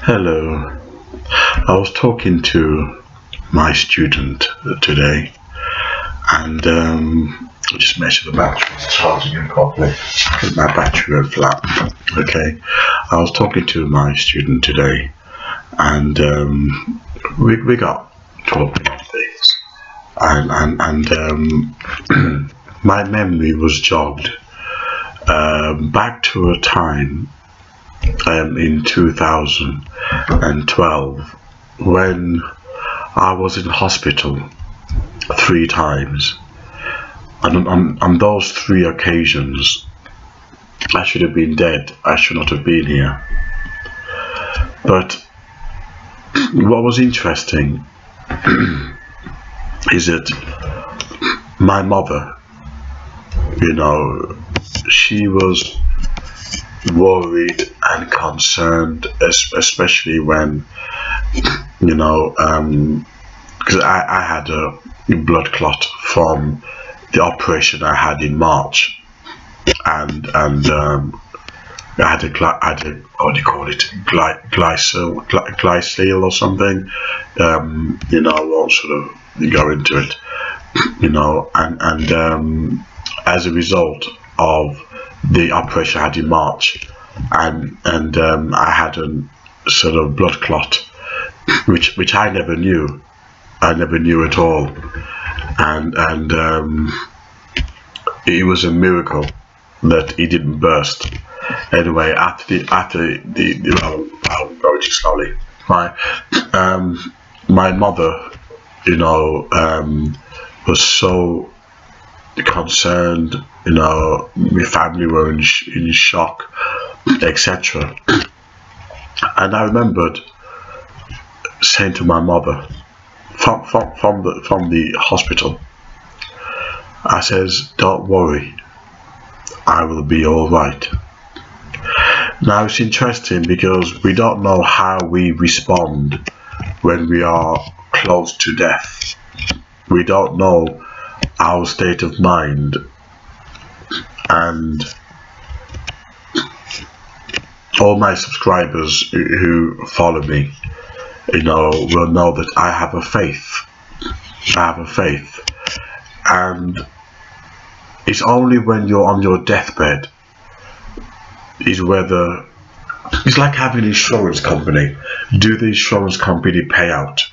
Hello. I was talking to my student today, and I just made sure the battery is charging it properly because my battery went flat. Okay. I was talking to my student today, and we got talking on things, and my memory was jogged back to a time in 2012 when I was in hospital 3 times, and on those 3 occasions I should have been dead. I should not have been here. But what was interesting is that my mother, she was worried and concerned, especially when, because I had a blood clot from the operation I had in March, and I had a what do you call it, glycel or something. I won't sort of go into it, and as a result of the operation I had in March, and I had a sort of blood clot, which I never knew. I never knew at all, and it was a miracle that it didn't burst. Anyway, after the I'll go too slowly. My mother, was so concerned. My family were in shock, etc. And I remembered saying to my mother from the hospital, I says, "Don't worry, I will be all right." Now it's interesting because we don't know how we respond when we are close to death. We don't know our state of mind, and all my subscribers who follow me, will know that I have a faith. And it's only when you're on your deathbed is whether it's like having an insurance company. Do the insurance company pay out?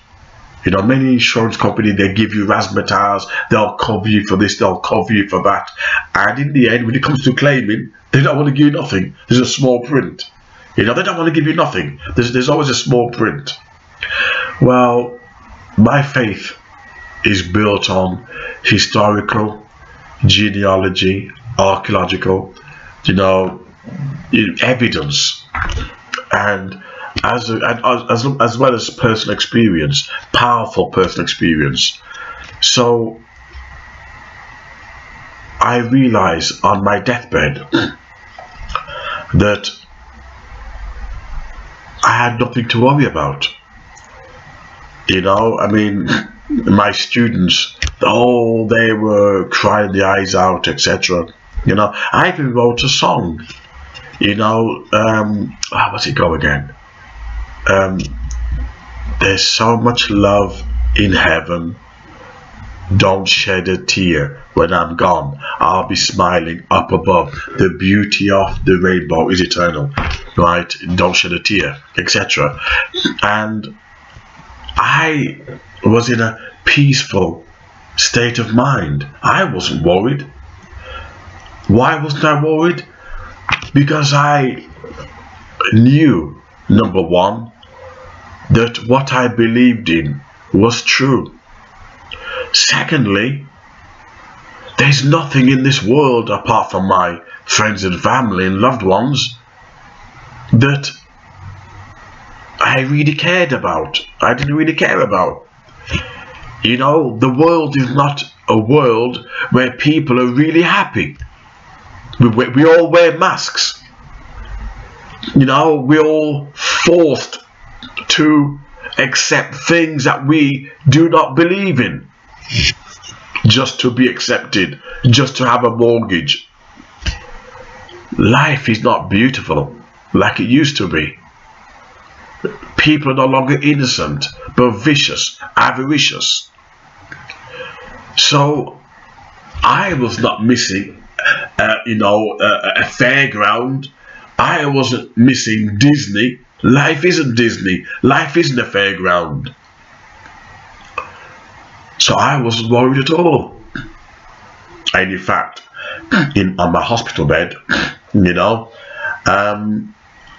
Many insurance companies, they give you razzmatazz, they'll cover you for this, they'll cover you for that, and in the end, when it comes to claiming, they don't want to give you nothing. There's a small print. They don't want to give you nothing. There's always a small print. Well, my faith is built on historical, genealogy, archaeological, evidence, and as well as personal experience, powerful personal experience. So I realized on my deathbed that I had nothing to worry about. My students, they were crying their eyes out, etc. I even wrote a song. What's it go again? There's so much love in heaven. Don't shed a tear. When I'm gone, I'll be smiling up above. The beauty of the rainbow is eternal, right? Don't shed a tear, etc. And I was in a peaceful state of mind. I wasn't worried. Why wasn't I worried? Because I knew, number one, that what I believed in was true. Secondly, there's nothing in this world apart from my friends and family and loved ones that I really cared about. I didn't really care about. The world is not a world where people are really happy. We all wear masks. We're all forced to accept things that we do not believe in, just to be accepted, just to have a mortgage. Life is not beautiful like it used to be. People are no longer innocent, but vicious, avaricious. So I was not missing, a fairground. I wasn't missing Disney. Life isn't Disney. Life isn't a fairground. So I wasn't worried at all. And in fact, on my hospital bed,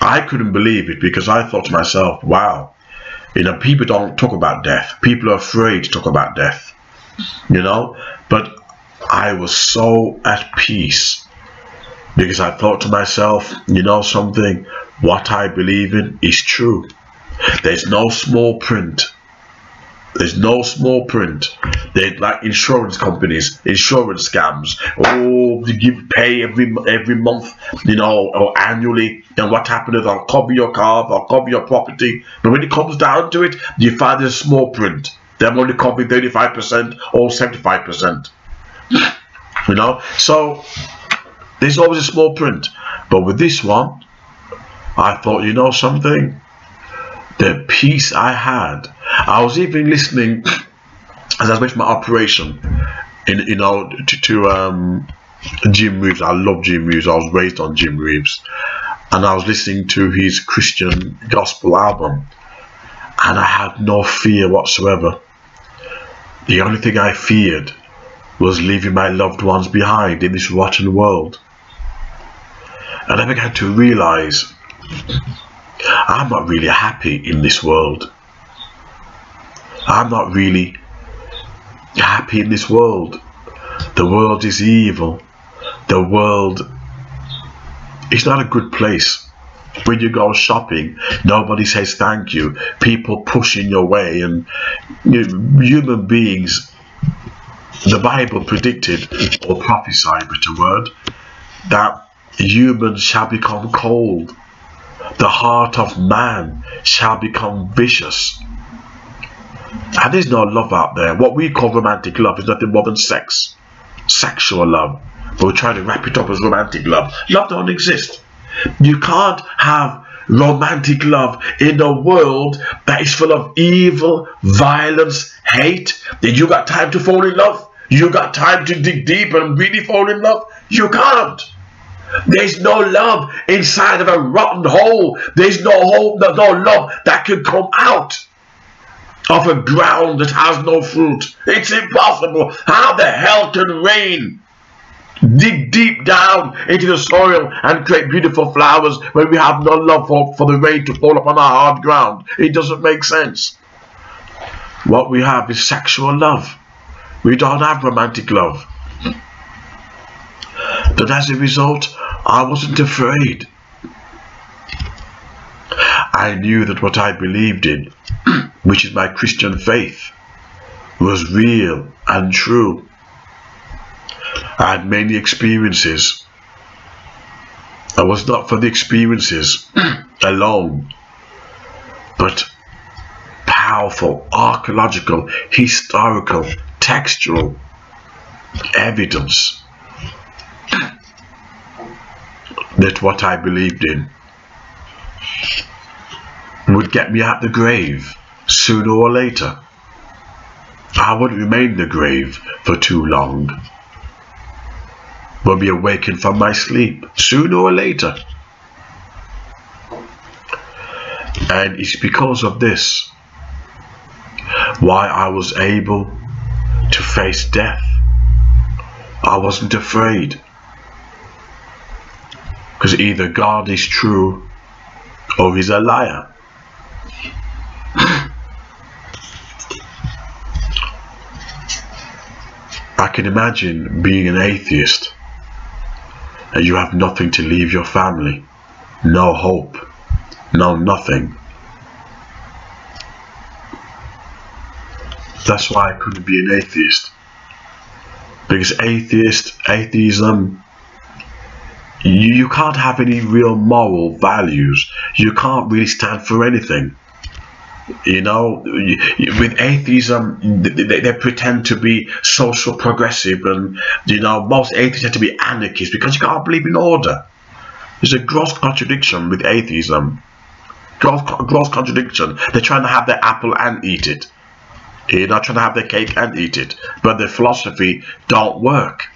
I couldn't believe it, because I thought to myself, wow, people don't talk about death. People are afraid to talk about death, but I was so at peace, because I thought to myself, something, what I believe in is true. There's no small print. There's no small print. They're like insurance companies, insurance scams. Oh, you pay every month, or annually, and what happens is I'll cover your car, I'll cover your property. But when it comes down to it, you find there's a small print. They're only covering 35% or 75%. So there's always a small print. But with this one, I thought, something? The peace I had. I was even listening as I was making my operation to Jim Reeves. I love Jim Reeves. I was raised on Jim Reeves, and I was listening to his Christian gospel album, and I had no fear whatsoever. The only thing I feared was leaving my loved ones behind in this rotten world. And I began to realize I'm not really happy in this world. I'm not really happy in this world. The world is evil. The world is not a good place. When you go shopping, nobody says thank you. People push in your way, and human beings, the Bible predicted, or prophesied, better word, that humans shall become cold. The heart of man shall become vicious. And there's no love out there. What we call romantic love is nothing more than sex. Sexual love. But we're trying to wrap it up as romantic love. Love don't exist. You can't have romantic love in a world that is full of evil, violence, hate. Then you got time to fall in love? You got time to dig deep and really fall in love? You can't. There's no love inside of a rotten hole. There's no hope, no love that can come out of a ground that has no fruit. It's impossible. How the hell can rain dig deep down into the soil and create beautiful flowers when we have no love for the rain to fall upon our hard ground? It doesn't make sense. What we have is sexual love. We don't have romantic love. But as a result, I wasn't afraid. I knew that what I believed in, which is my Christian faith, was real and true. I had many experiences. I was not for the experiences alone, but powerful, archaeological, historical, textual evidence that what I believed in would get me out the grave sooner or later. I wouldn't remain in the grave for too long, but be awakened from my sleep sooner or later. And it's because of this why I was able to face death. I wasn't afraid, because either God is true or he's a liar. I can imagine being an atheist and you have nothing to leave your family, no hope, no nothing. That's why I couldn't be an atheist, because atheism, you can't have any real moral values. You can't really stand for anything. With atheism, they pretend to be social progressive, and most atheists tend to be anarchists because you can't believe in order. There's a gross contradiction with atheism. gross contradiction. They're trying to have their apple and eat it. You're not trying to have their cake and eat it. But their philosophy don't work.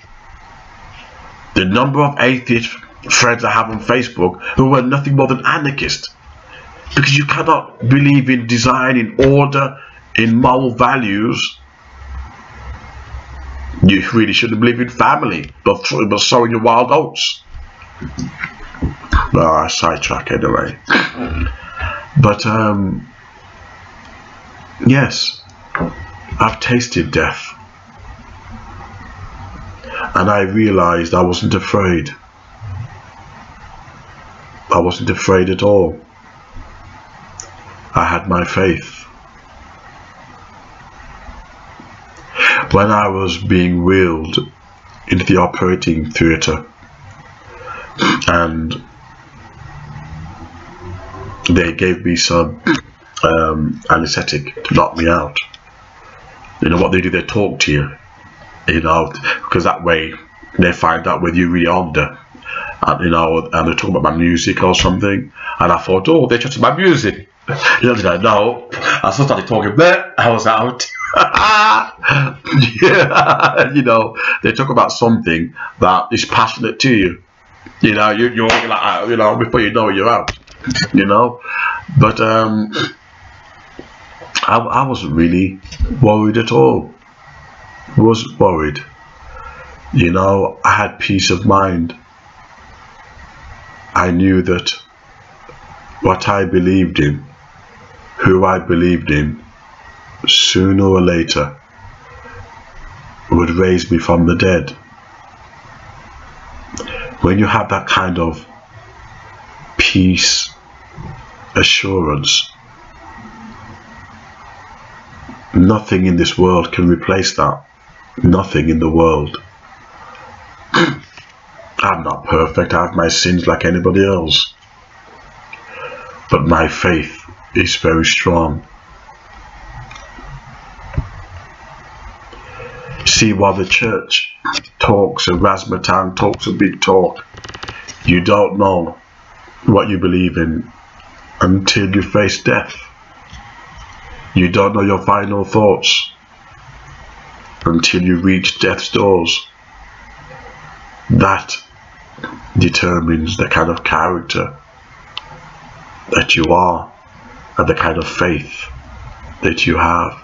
The number of atheist friends I have on Facebook who are nothing more than anarchists. Because you cannot believe in design, in order, in moral values. You really shouldn't believe in family, but sowing your wild oats. I sidetrack anyway. But yes, I've tasted death, and I realized I wasn't afraid. I wasn't afraid at all. I had my faith. When I was being wheeled into the operating theatre and they gave me some anesthetic to knock me out, you know what they do? They talk to you, you know, because that way they find out whether you're really on there. And, you know, and they talk about my music or something, and I thought, oh, they're just my music. You know, no, I started talking there, I was out. Yeah, you know, they talk about something that is passionate to you. You know, you're like, you know, before you know it, you're out. You know, but I wasn't really worried at all. Wasn't worried. You know, I had peace of mind. I knew that what I believed in, who I believed in, sooner or later would raise me from the dead. When you have that kind of peace, assurance, nothing in this world can replace that. Nothing in the world. I'm not perfect, I have my sins like anybody else, but my faith is very strong. See, while the church talks and Razzmatazz talks a big talk, you don't know what you believe in until you face death. You don't know your final thoughts until you reach death's doors. That determines the kind of character that you are and the kind of faith that you have.